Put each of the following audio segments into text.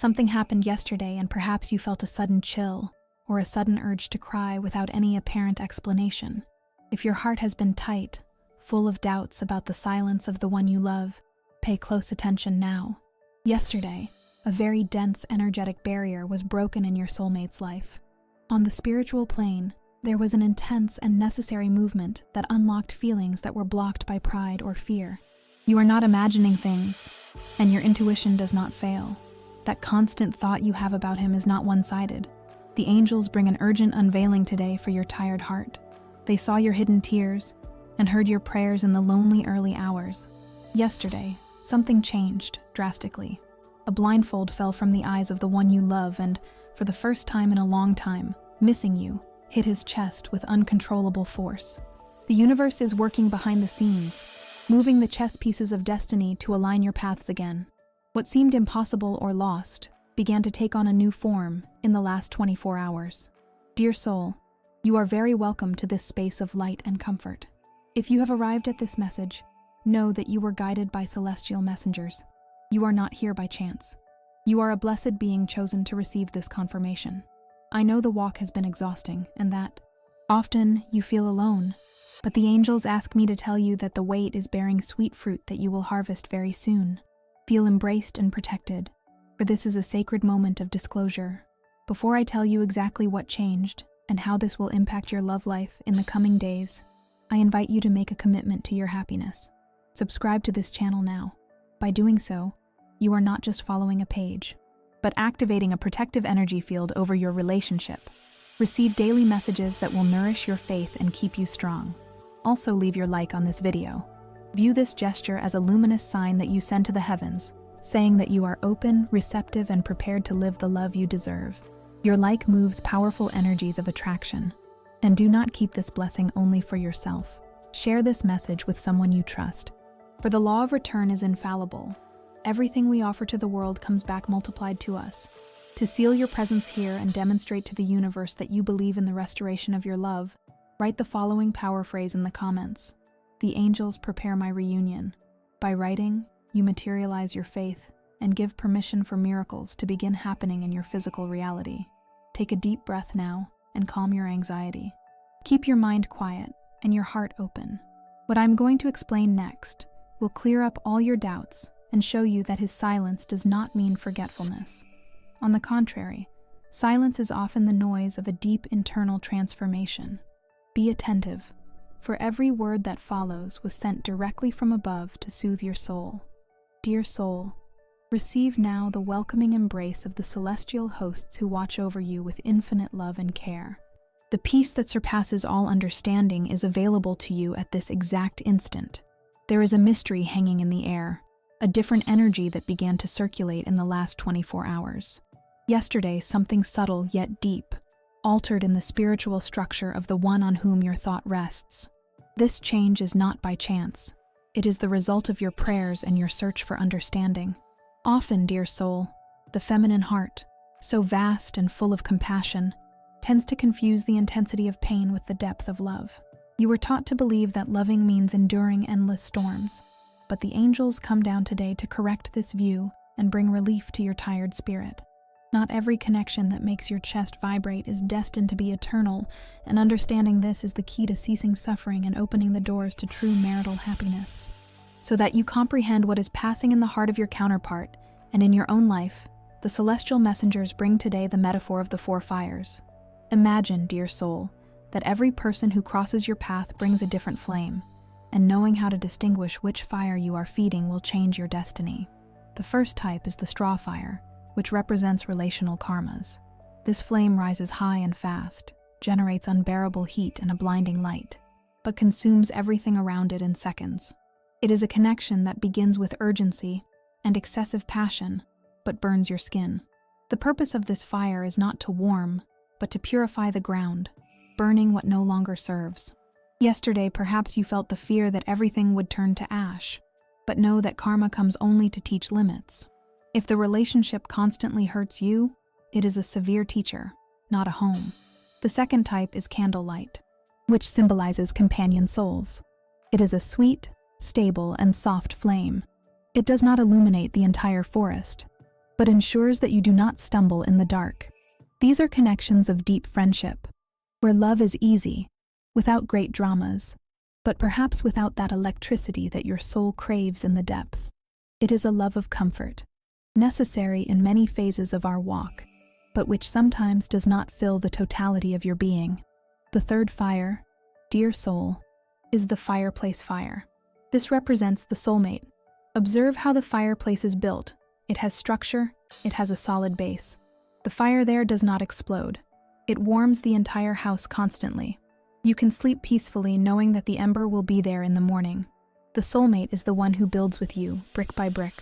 Something happened yesterday and perhaps you felt a sudden chill or a sudden urge to cry without any apparent explanation. If your heart has been tight, full of doubts about the silence of the one you love, pay close attention now. Yesterday, a very dense energetic barrier was broken in your soulmate's life. On the spiritual plane, there was an intense and necessary movement that unlocked feelings that were blocked by pride or fear. You are not imagining things, and your intuition does not fail. That constant thought you have about him is not one-sided. The angels bring an urgent unveiling today for your tired heart. They saw your hidden tears and heard your prayers in the lonely early hours. Yesterday, something changed drastically. A blindfold fell from the eyes of the one you love and, for the first time in a long time, missing you, hit his chest with uncontrollable force. The universe is working behind the scenes, moving the chess pieces of destiny to align your paths again. What seemed impossible or lost began to take on a new form in the last 24 hours. Dear soul, you are very welcome to this space of light and comfort. If you have arrived at this message, know that you were guided by celestial messengers. You are not here by chance. You are a blessed being chosen to receive this confirmation. I know the walk has been exhausting and that often you feel alone, but the angels ask me to tell you that the wait is bearing sweet fruit that you will harvest very soon. Feel embraced and protected, for this is a sacred moment of disclosure. Before I tell you exactly what changed and how this will impact your love life in the coming days, I invite you to make a commitment to your happiness. Subscribe to this channel now. By doing so, you are not just following a page, but activating a protective energy field over your relationship. Receive daily messages that will nourish your faith and keep you strong. Also, leave your like on this video. View this gesture as a luminous sign that you send to the heavens, saying that you are open, receptive, and prepared to live the love you deserve. Your like moves powerful energies of attraction. And do not keep this blessing only for yourself. Share this message with someone you trust. For the law of return is infallible. Everything we offer to the world comes back multiplied to us. To seal your presence here and demonstrate to the universe that you believe in the restoration of your love, write the following power phrase in the comments. The angels prepare my reunion. By writing, you materialize your faith and give permission for miracles to begin happening in your physical reality. Take a deep breath now and calm your anxiety. Keep your mind quiet and your heart open. What I'm going to explain next will clear up all your doubts and show you that his silence does not mean forgetfulness. On the contrary, silence is often the noise of a deep internal transformation. Be attentive, for every word that follows was sent directly from above to soothe your soul. Dear soul, receive now the welcoming embrace of the celestial hosts who watch over you with infinite love and care. The peace that surpasses all understanding is available to you at this exact instant. There is a mystery hanging in the air, a different energy that began to circulate in the last 24 hours. Yesterday, something subtle yet deep altered in the spiritual structure of the one on whom your thought rests. This change is not by chance. It is the result of your prayers and your search for understanding. Often, dear soul, the feminine heart, so vast and full of compassion, tends to confuse the intensity of pain with the depth of love. You were taught to believe that loving means enduring endless storms, but the angels come down today to correct this view and bring relief to your tired spirit. Not every connection that makes your chest vibrate is destined to be eternal, and understanding this is the key to ceasing suffering and opening the doors to true marital happiness. So that you comprehend what is passing in the heart of your counterpart and in your own life, the celestial messengers bring today the metaphor of the four fires. Imagine, dear soul, that every person who crosses your path brings a different flame, and knowing how to distinguish which fire you are feeding will change your destiny. The first type is the straw fire, which represents relational karmas. This flame rises high and fast, generates unbearable heat and a blinding light, but consumes everything around it in seconds. It is a connection that begins with urgency and excessive passion, but burns your skin. The purpose of this fire is not to warm, but to purify the ground, burning what no longer serves. Yesterday, perhaps you felt the fear that everything would turn to ash, but know that karma comes only to teach limits. If the relationship constantly hurts you, it is a severe teacher, not a home. The second type is candlelight, which symbolizes companion souls. It is a sweet, stable, and soft flame. It does not illuminate the entire forest, but ensures that you do not stumble in the dark. These are connections of deep friendship, where love is easy, without great dramas, but perhaps without that electricity that your soul craves in the depths. It is a love of comfort, necessary in many phases of our walk, but which sometimes does not fill the totality of your being. The third fire, dear soul, is the fireplace fire. This represents the soulmate. Observe how the fireplace is built. It has structure, it has a solid base. The fire there does not explode. It warms the entire house constantly. You can sleep peacefully knowing that the ember will be there in the morning. The soulmate is the one who builds with you, brick by brick.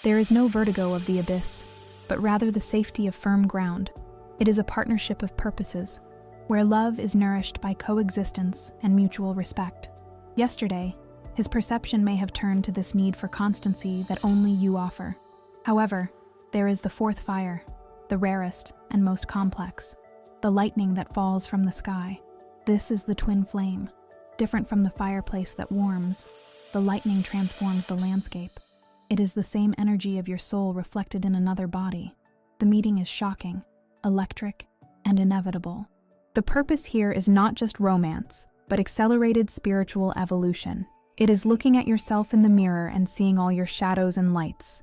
There is no vertigo of the abyss, but rather the safety of firm ground. It is a partnership of purposes, where love is nourished by coexistence and mutual respect. Yesterday, his perception may have turned to this need for constancy that only you offer. However, there is the fourth fire, the rarest and most complex, the lightning that falls from the sky. This is the twin flame. Different from the fireplace that warms, the lightning transforms the landscape. It is the same energy of your soul reflected in another body. The meeting is shocking, electric, and inevitable. The purpose here is not just romance, but accelerated spiritual evolution. It is looking at yourself in the mirror and seeing all your shadows and lights.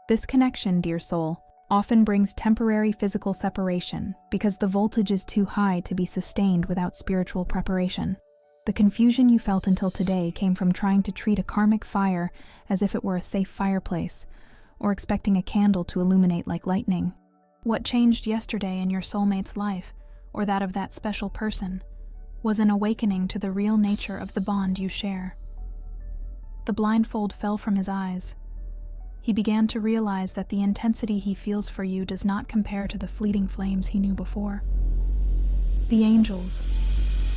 This connection, dear soul, often brings temporary physical separation because the voltage is too high to be sustained without spiritual preparation. The confusion you felt until today came from trying to treat a karmic fire as if it were a safe fireplace, or expecting a candle to illuminate like lightning. What changed yesterday in your soulmate's life, or that of that special person, was an awakening to the real nature of the bond you share. The blindfold fell from his eyes. He began to realize that the intensity he feels for you does not compare to the fleeting flames he knew before. The angels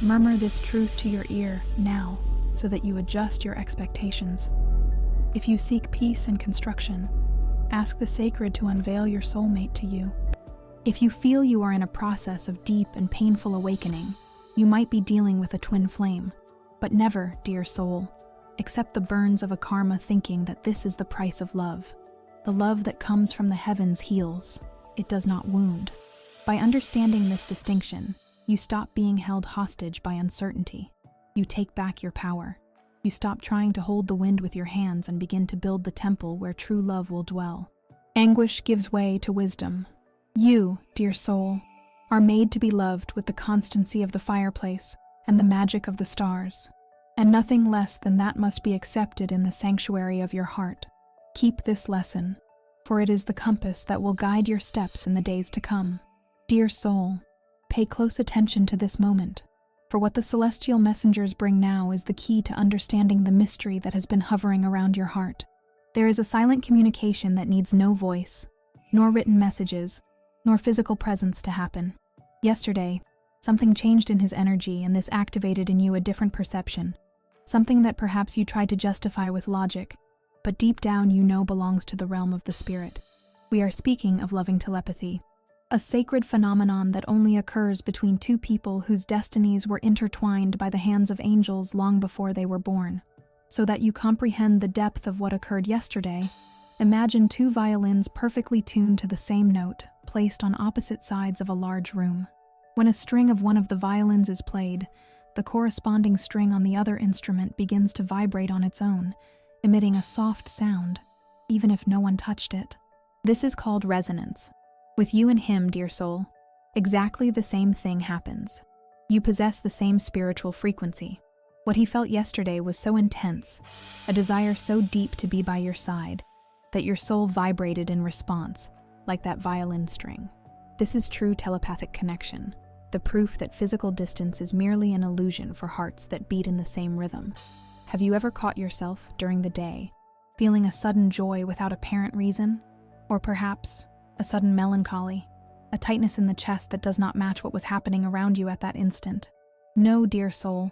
murmur this truth to your ear now, so that you adjust your expectations. If you seek peace and construction, ask the sacred to unveil your soulmate to you. If you feel you are in a process of deep and painful awakening, you might be dealing with a twin flame. But never, dear soul, accept the burns of a karma thinking that this is the price of love. The love that comes from the heavens heals. It does not wound. By understanding this distinction, you stop being held hostage by uncertainty. You take back your power. You stop trying to hold the wind with your hands and begin to build the temple where true love will dwell. Anguish gives way to wisdom. You, dear soul, are made to be loved with the constancy of the fireplace and the magic of the stars. And nothing less than that must be accepted in the sanctuary of your heart. Keep this lesson, for it is the compass that will guide your steps in the days to come. Dear soul, pay close attention to this moment, for what the celestial messengers bring now is the key to understanding the mystery that has been hovering around your heart. There is a silent communication that needs no voice, nor written messages, nor physical presence to happen. Yesterday, something changed in his energy, and this activated in you a different perception. Something that perhaps you tried to justify with logic, but deep down you know belongs to the realm of the spirit. We are speaking of loving telepathy, a sacred phenomenon that only occurs between two people whose destinies were intertwined by the hands of angels long before they were born. So that you comprehend the depth of what occurred yesterday, imagine two violins perfectly tuned to the same note, placed on opposite sides of a large room. When a string of one of the violins is played, the corresponding string on the other instrument begins to vibrate on its own, emitting a soft sound, even if no one touched it. This is called resonance. With you and him, dear soul, exactly the same thing happens. You possess the same spiritual frequency. What he felt yesterday was so intense, a desire so deep to be by your side, that your soul vibrated in response, like that violin string. This is true telepathic connection, the proof that physical distance is merely an illusion for hearts that beat in the same rhythm. Have you ever caught yourself, during the day, feeling a sudden joy without apparent reason? Or perhaps a sudden melancholy, a tightness in the chest that does not match what was happening around you at that instant? Know, dear soul,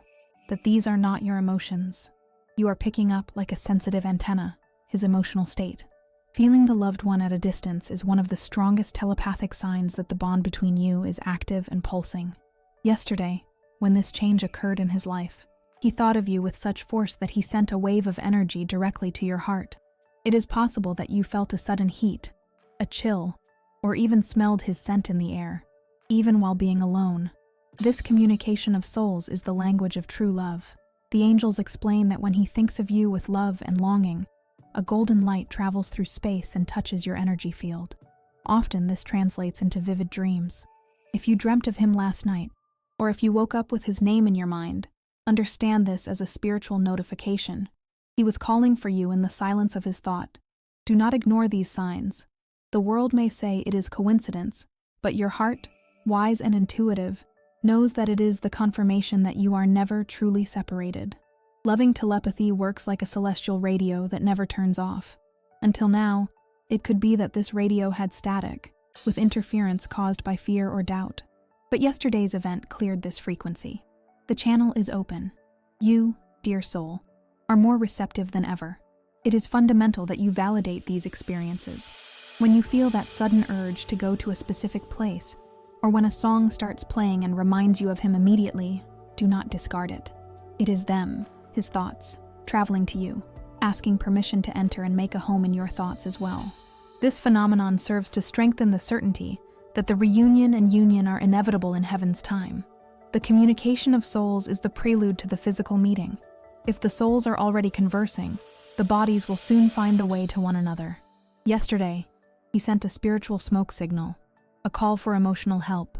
that these are not your emotions. You are picking up, like a sensitive antenna, his emotional state. Feeling the loved one at a distance is one of the strongest telepathic signs that the bond between you is active and pulsing. Yesterday, when this change occurred in his life, he thought of you with such force that he sent a wave of energy directly to your heart. It is possible that you felt a sudden heat, a chill, or even smelled his scent in the air, even while being alone. This communication of souls is the language of true love. The angels explain that when he thinks of you with love and longing, a golden light travels through space and touches your energy field. Often this translates into vivid dreams. If you dreamt of him last night, or if you woke up with his name in your mind, understand this as a spiritual notification. He was calling for you in the silence of his thought. Do not ignore these signs. The world may say it is coincidence, but your heart, wise and intuitive, knows that it is the confirmation that you are never truly separated. Loving telepathy works like a celestial radio that never turns off. Until now, it could be that this radio had static, with interference caused by fear or doubt. But yesterday's event cleared this frequency. The channel is open. You, dear soul, are more receptive than ever. It is fundamental that you validate these experiences. When you feel that sudden urge to go to a specific place, or when a song starts playing and reminds you of him immediately, do not discard it. It is them, his thoughts, traveling to you, asking permission to enter and make a home in your thoughts as well. This phenomenon serves to strengthen the certainty that the reunion and union are inevitable in heaven's time. The communication of souls is the prelude to the physical meeting. If the souls are already conversing, the bodies will soon find the way to one another. Yesterday, he sent a spiritual smoke signal, a call for emotional help,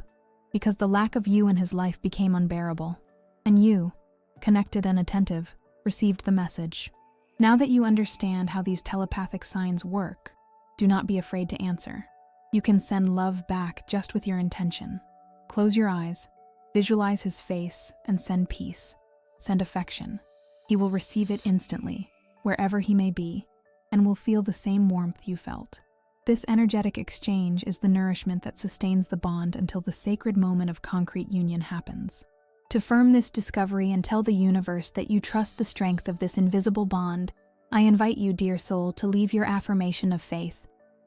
because the lack of you in his life became unbearable. And you, connected and attentive, received the message. Now that you understand how these telepathic signs work, do not be afraid to answer. You can send love back just with your intention. Close your eyes, visualize his face, and send peace. Send affection. He will receive it instantly, wherever he may be, and will feel the same warmth you felt. This energetic exchange is the nourishment that sustains the bond until the sacred moment of concrete union happens. To firm this discovery and tell the universe that you trust the strength of this invisible bond, I invite you, dear soul, to leave your affirmation of faith.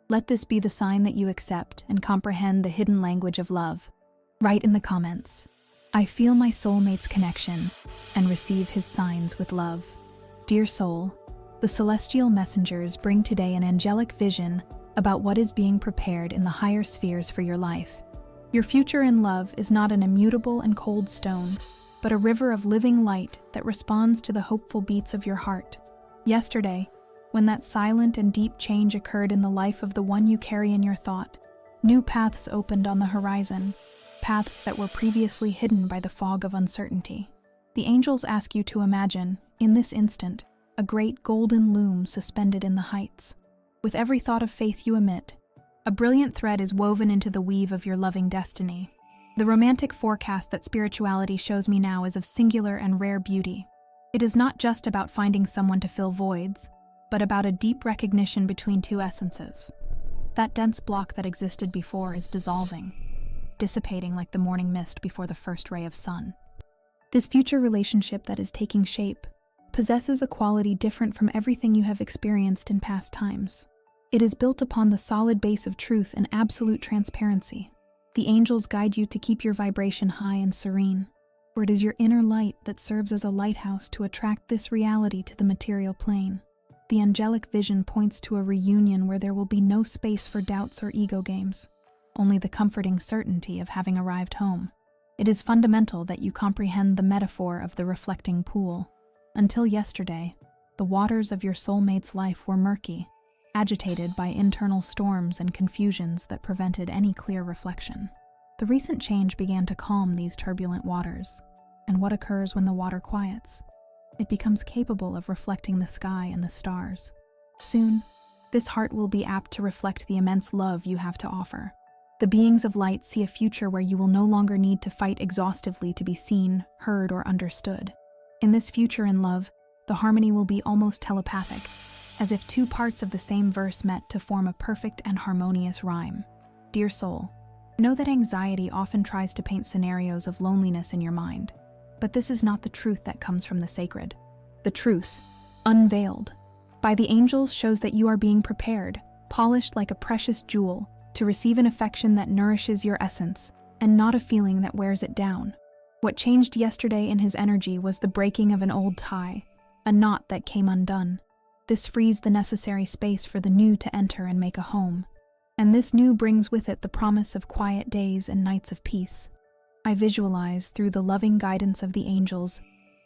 Let this be the sign that you accept and comprehend the hidden language of love. Write in the comments, I feel my soulmate's connection, and receive his signs with love. Dear soul, the celestial messengers bring today an angelic vision about what is being prepared in the higher spheres for your life. Your future in love is not an immutable and cold stone, but a river of living light that responds to the hopeful beats of your heart. Yesterday, when that silent and deep change occurred in the life of the one you carry in your thought, new paths opened on the horizon, paths that were previously hidden by the fog of uncertainty. The angels ask you to imagine, in this instant, a great golden loom suspended in the heights. With every thought of faith you emit, a brilliant thread is woven into the weave of your loving destiny. The romantic forecast that spirituality shows me now is of singular and rare beauty. It is not just about finding someone to fill voids, but about a deep recognition between two essences. That dense block that existed before is dissolving, dissipating like the morning mist before the first ray of sun. This future relationship that is taking shape possesses a quality different from everything you have experienced in past times. It is built upon the solid base of truth and absolute transparency. The angels guide you to keep your vibration high and serene, for it is your inner light that serves as a lighthouse to attract this reality to the material plane. The angelic vision points to a reunion where there will be no space for doubts or ego games, only the comforting certainty of having arrived home. It is fundamental that you comprehend the metaphor of the reflecting pool. Until yesterday, the waters of your soulmate's life were murky, agitated by internal storms and confusions that prevented any clear reflection. The recent change began to calm these turbulent waters, and what occurs when the water quiets? It becomes capable of reflecting the sky and the stars. Soon, this heart will be apt to reflect the immense love you have to offer. The beings of light see a future where you will no longer need to fight exhaustively to be seen, heard, or understood. In this future in love, the harmony will be almost telepathic, as if two parts of the same verse met to form a perfect and harmonious rhyme. Dear soul, know that anxiety often tries to paint scenarios of loneliness in your mind, but this is not the truth that comes from the sacred. The truth, unveiled by the angels, shows that you are being prepared, polished like a precious jewel, to receive an affection that nourishes your essence, and not a feeling that wears it down. What changed yesterday in his energy was the breaking of an old tie, a knot that came undone. This frees the necessary space for the new to enter and make a home. And this new brings with it the promise of quiet days and nights of peace. I visualize, through the loving guidance of the angels,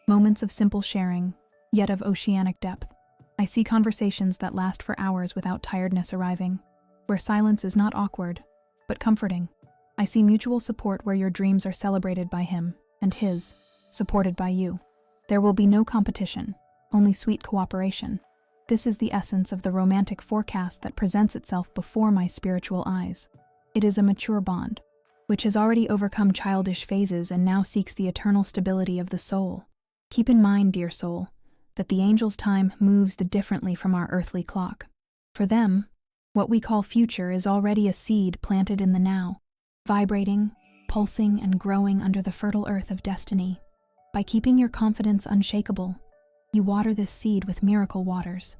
moments of simple sharing, yet of oceanic depth. I see conversations that last for hours without tiredness arriving, where silence is not awkward, but comforting. I see mutual support where your dreams are celebrated by him, and his, supported by you. There will be no competition, only sweet cooperation. This is the essence of the romantic forecast that presents itself before my spiritual eyes. It is a mature bond, which has already overcome childish phases and now seeks the eternal stability of the soul. Keep in mind, dear soul, that the angels' time moves differently from our earthly clock. For them, what we call future is already a seed planted in the now, vibrating, pulsing, and growing under the fertile earth of destiny. By keeping your confidence unshakable, you water this seed with miracle waters.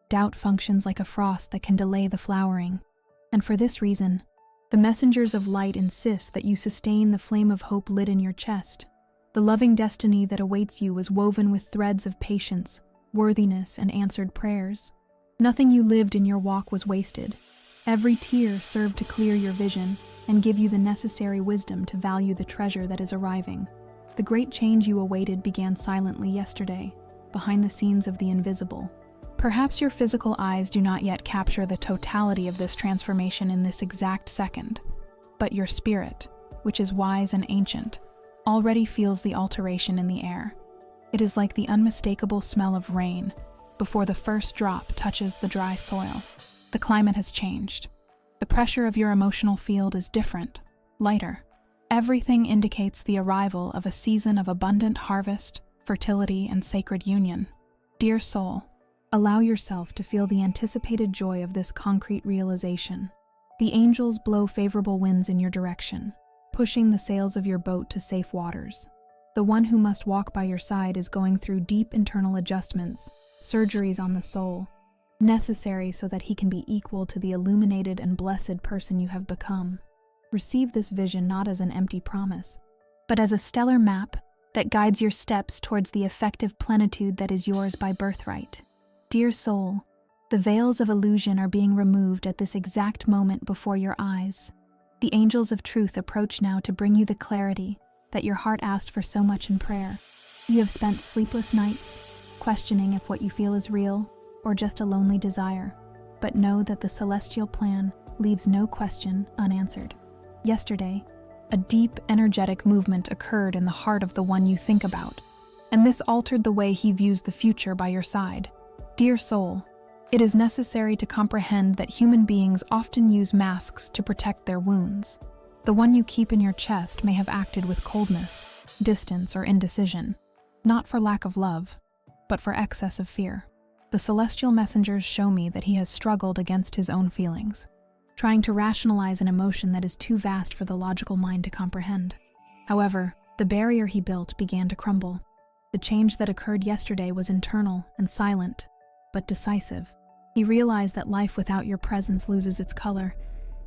Doubt functions like a frost that can delay the flowering, and for this reason, the messengers of light insist that you sustain the flame of hope lit in your chest. The loving destiny that awaits you is woven with threads of patience, worthiness, and answered prayers. Nothing you lived in your walk was wasted. Every tear served to clear your vision and give you the necessary wisdom to value the treasure that is arriving. The great change you awaited began silently yesterday, behind the scenes of the invisible. Perhaps your physical eyes do not yet capture the totality of this transformation in this exact second, but your spirit, which is wise and ancient, already feels the alteration in the air. It is like the unmistakable smell of rain before the first drop touches the dry soil. The climate has changed. The pressure of your emotional field is different, lighter. Everything indicates the arrival of a season of abundant harvest, fertility, and sacred union. Dear soul, allow yourself to feel the anticipated joy of this concrete realization. The angels blow favorable winds in your direction, pushing the sails of your boat to safe waters. The one who must walk by your side is going through deep internal adjustments, surgeries on the soul, necessary so that he can be equal to the illuminated and blessed person you have become. Receive this vision not as an empty promise, but as a stellar map that guides your steps towards the effective plenitude that is yours by birthright. Dear soul, the veils of illusion are being removed at this exact moment before your eyes. The angels of truth approach now to bring you the clarity that your heart asked for so much in prayer. You have spent sleepless nights, questioning if what you feel is real or just a lonely desire, but know that the celestial plan leaves no question unanswered. Yesterday, a deep, energetic movement occurred in the heart of the one you think about, and this altered the way he views the future by your side. Dear soul, it is necessary to comprehend that human beings often use masks to protect their wounds. The one you keep in your chest may have acted with coldness, distance, or indecision, not for lack of love, but for excess of fear. The celestial messengers show me that he has struggled against his own feelings, trying to rationalize an emotion that is too vast for the logical mind to comprehend. However, the barrier he built began to crumble. The change that occurred yesterday was internal and silent, but decisive. He realized that life without your presence loses its color,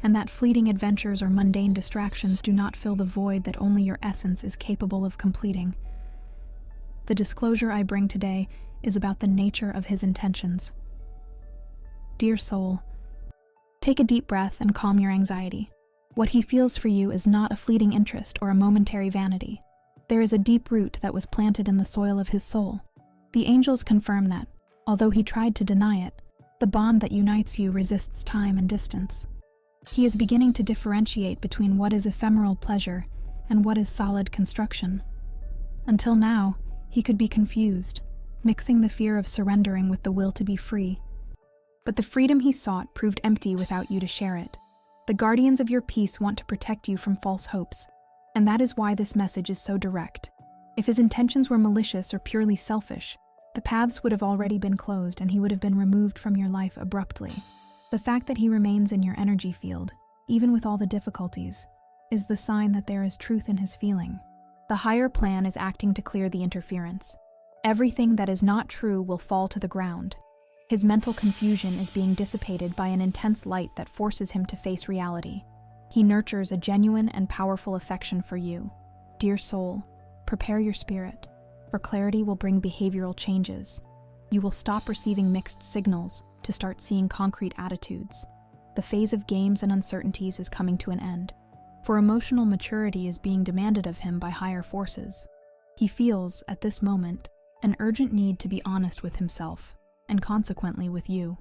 and that fleeting adventures or mundane distractions do not fill the void that only your essence is capable of completing. The disclosure I bring today is about the nature of his intentions. Dear soul, take a deep breath and calm your anxiety. What he feels for you is not a fleeting interest or a momentary vanity. There is a deep root that was planted in the soil of his soul. The angels confirm that, although he tried to deny it, the bond that unites you resists time and distance. He is beginning to differentiate between what is ephemeral pleasure and what is solid construction. Until now, he could be confused, mixing the fear of surrendering with the will to be free. But the freedom he sought proved empty without you to share it. The guardians of your peace want to protect you from false hopes, and that is why this message is so direct. If his intentions were malicious or purely selfish, the paths would have already been closed and he would have been removed from your life abruptly. The fact that he remains in your energy field, even with all the difficulties, is the sign that there is truth in his feeling. The higher plan is acting to clear the interference. Everything that is not true will fall to the ground. His mental confusion is being dissipated by an intense light that forces him to face reality. He nurtures a genuine and powerful affection for you. Dear soul, prepare your spirit, for clarity will bring behavioral changes. You will stop receiving mixed signals to start seeing concrete attitudes. The phase of games and uncertainties is coming to an end, for emotional maturity is being demanded of him by higher forces. He feels, at this moment, an urgent need to be honest with himself, and consequently with you.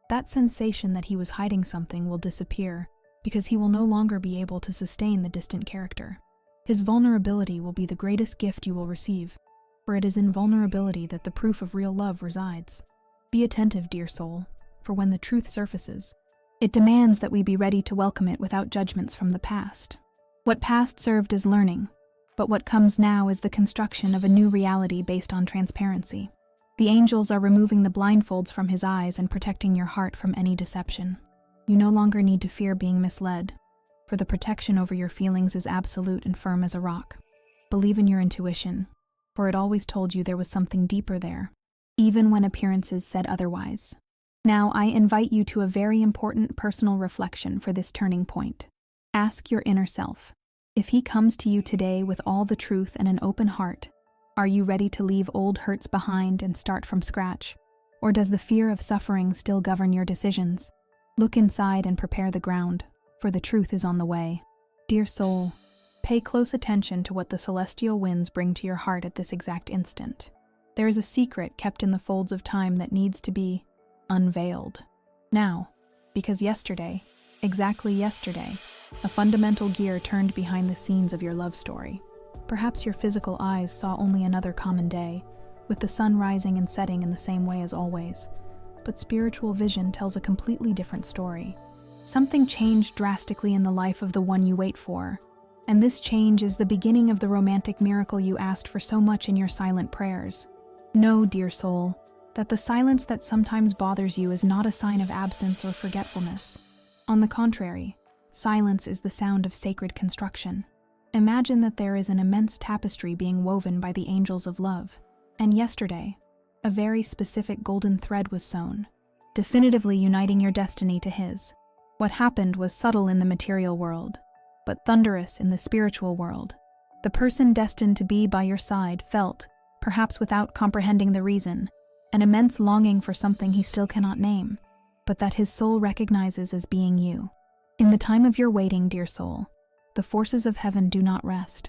That sensation that he was hiding something will disappear, because he will no longer be able to sustain the distant character. His vulnerability will be the greatest gift you will receive, for it is in vulnerability that the proof of real love resides. Be attentive, dear soul, for when the truth surfaces, it demands that we be ready to welcome it without judgments from the past. What past served as learning, but what comes now is the construction of a new reality based on transparency. The angels are removing the blindfolds from his eyes and protecting your heart from any deception. You no longer need to fear being misled, for the protection over your feelings is absolute and firm as a rock. Believe in your intuition, for it always told you there was something deeper there, even when appearances said otherwise. Now I invite you to a very important personal reflection for this turning point. Ask your inner self, if he comes to you today with all the truth and an open heart, are you ready to leave old hurts behind and start from scratch? Or does the fear of suffering still govern your decisions? Look inside and prepare the ground, for the truth is on the way. Dear soul, pay close attention to what the celestial winds bring to your heart at this exact instant. There is a secret kept in the folds of time that needs to be unveiled. Now, because yesterday, exactly yesterday, a fundamental gear turned behind the scenes of your love story. Perhaps your physical eyes saw only another common day, with the sun rising and setting in the same way as always. But spiritual vision tells a completely different story. Something changed drastically in the life of the one you wait for, and this change is the beginning of the romantic miracle you asked for so much in your silent prayers. Know, dear soul, that the silence that sometimes bothers you is not a sign of absence or forgetfulness. On the contrary, silence is the sound of sacred construction. Imagine that there is an immense tapestry being woven by the angels of love, and yesterday, a very specific golden thread was sewn, definitively uniting your destiny to his. What happened was subtle in the material world, but thunderous in the spiritual world. The person destined to be by your side felt, perhaps without comprehending the reason, an immense longing for something he still cannot name, but that his soul recognizes as being you. In the time of your waiting, dear soul, the forces of heaven do not rest.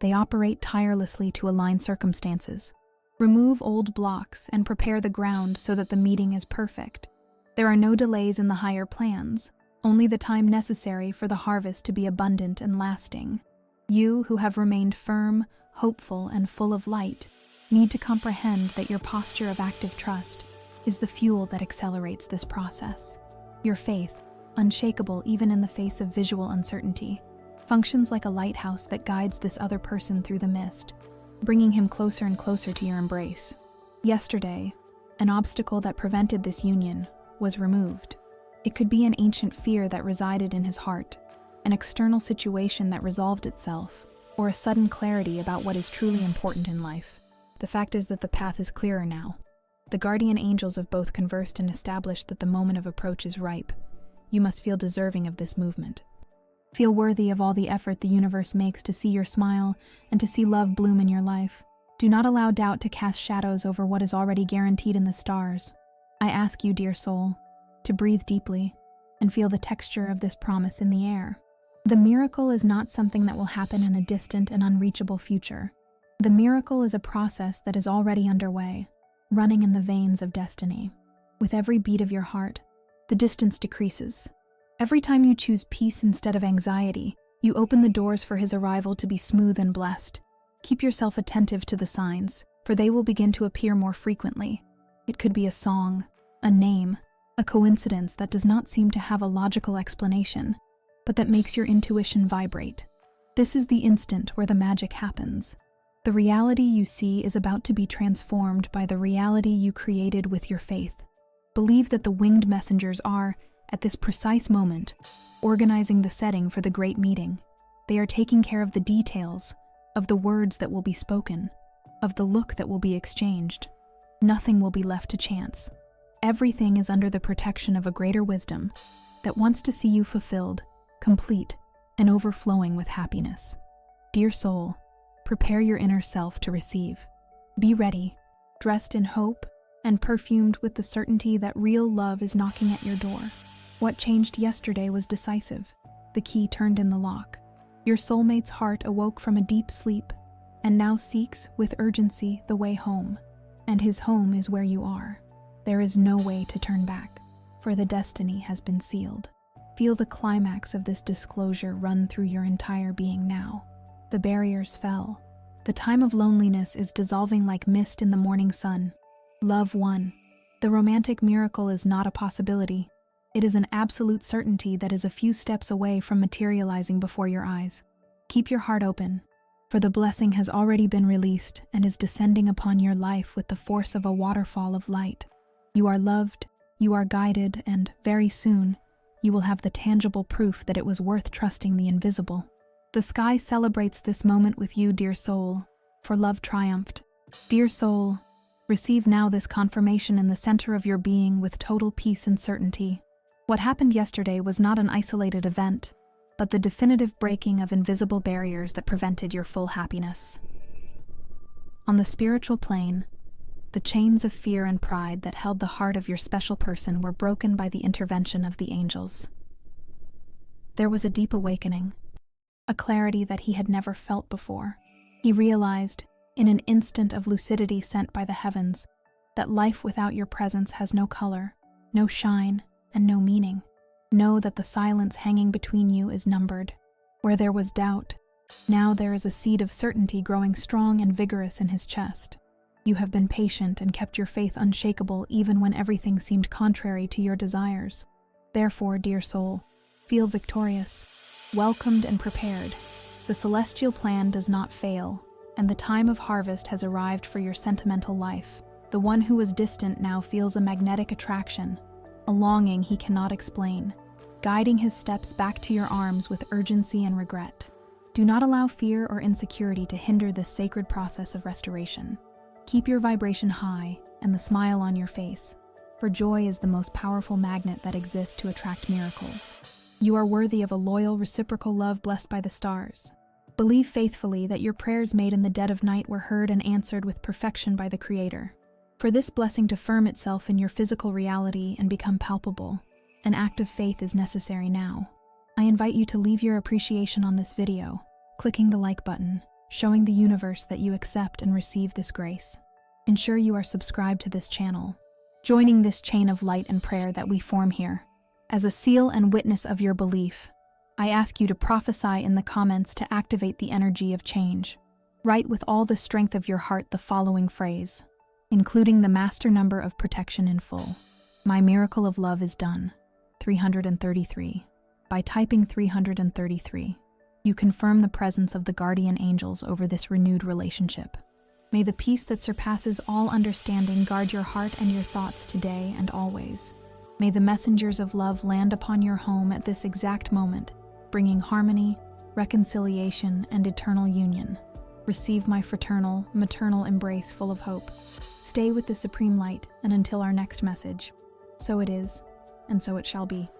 They operate tirelessly to align circumstances. Remove old blocks and prepare the ground so that the meeting is perfect. There are no delays in the higher plans, only the time necessary for the harvest to be abundant and lasting. You, who have remained firm, hopeful, and full of light, need to comprehend that your posture of active trust is the fuel that accelerates this process. Your faith, unshakable even in the face of visual uncertainty, functions like a lighthouse that guides this other person through the mist, bringing him closer and closer to your embrace. Yesterday, an obstacle that prevented this union was removed. It could be an ancient fear that resided in his heart, an external situation that resolved itself, or a sudden clarity about what is truly important in life. The fact is that the path is clearer now. The guardian angels have both conversed and established that the moment of approach is ripe. You must feel deserving of this movement. Feel worthy of all the effort the universe makes to see your smile and to see love bloom in your life. Do not allow doubt to cast shadows over what is already guaranteed in the stars. I ask you, dear soul, to breathe deeply and feel the texture of this promise in the air. The miracle is not something that will happen in a distant and unreachable future. The miracle is a process that is already underway, running in the veins of destiny. With every beat of your heart, the distance decreases. Every time you choose peace instead of anxiety, you open the doors for his arrival to be smooth and blessed. Keep yourself attentive to the signs, for they will begin to appear more frequently. It could be a song, a name, a coincidence that does not seem to have a logical explanation, but that makes your intuition vibrate. This is the instant where the magic happens. The reality you see is about to be transformed by the reality you created with your faith. Believe that the winged messengers are, at this precise moment, organizing the setting for the great meeting. They are taking care of the details, of the words that will be spoken, of the look that will be exchanged. Nothing will be left to chance. Everything is under the protection of a greater wisdom that wants to see you fulfilled, complete, and overflowing with happiness. Dear soul, prepare your inner self to receive. Be ready, dressed in hope and perfumed with the certainty that real love is knocking at your door. What changed yesterday was decisive. The key turned in the lock. Your soulmate's heart awoke from a deep sleep and now seeks, with urgency, the way home. And his home is where you are. There is no way to turn back, for the destiny has been sealed. Feel the climax of this disclosure run through your entire being now. The barriers fell. The time of loneliness is dissolving like mist in the morning sun. Love won. The romantic miracle is not a possibility. It is an absolute certainty that is a few steps away from materializing before your eyes. Keep your heart open, for the blessing has already been released and is descending upon your life with the force of a waterfall of light. You are loved, you are guided, and very soon, you will have the tangible proof that it was worth trusting the invisible. The sky celebrates this moment with you, dear soul, for love triumphed. Dear soul, receive now this confirmation in the center of your being with total peace and certainty. What happened yesterday was not an isolated event, but the definitive breaking of invisible barriers that prevented your full happiness. On the spiritual plane, the chains of fear and pride that held the heart of your special person were broken by the intervention of the angels. There was a deep awakening, a clarity that he had never felt before. He realized, in an instant of lucidity sent by the heavens, that life without your presence has no color, no shine, and no meaning. Know that the silence hanging between you is numbered. Where there was doubt, now there is a seed of certainty growing strong and vigorous in his chest. You have been patient and kept your faith unshakable even when everything seemed contrary to your desires. Therefore, dear soul, feel victorious, welcomed and prepared. The celestial plan does not fail, and the time of harvest has arrived for your sentimental life. The one who was distant now feels a magnetic attraction, a longing he cannot explain, guiding his steps back to your arms with urgency and regret. Do not allow fear or insecurity to hinder this sacred process of restoration. Keep your vibration high and the smile on your face, for joy is the most powerful magnet that exists to attract miracles. You are worthy of a loyal, reciprocal love blessed by the stars. Believe faithfully that your prayers made in the dead of night were heard and answered with perfection by the Creator. For this blessing to firm itself in your physical reality and become palpable, an act of faith is necessary now. I invite you to leave your appreciation on this video, clicking the like button, showing the universe that you accept and receive this grace. Ensure you are subscribed to this channel, joining this chain of light and prayer that we form here. As a seal and witness of your belief, I ask you to prophesy in the comments to activate the energy of change. Write with all the strength of your heart the following phrase, including the master number of protection in full. My miracle of love is done. 333. By typing 333, you confirm the presence of the guardian angels over this renewed relationship. May the peace that surpasses all understanding guard your heart and your thoughts today and always. May the messengers of love land upon your home at this exact moment, bringing harmony, reconciliation, and eternal union. Receive my fraternal, maternal embrace full of hope. Stay with the supreme light, and until our next message, so it is, and so it shall be.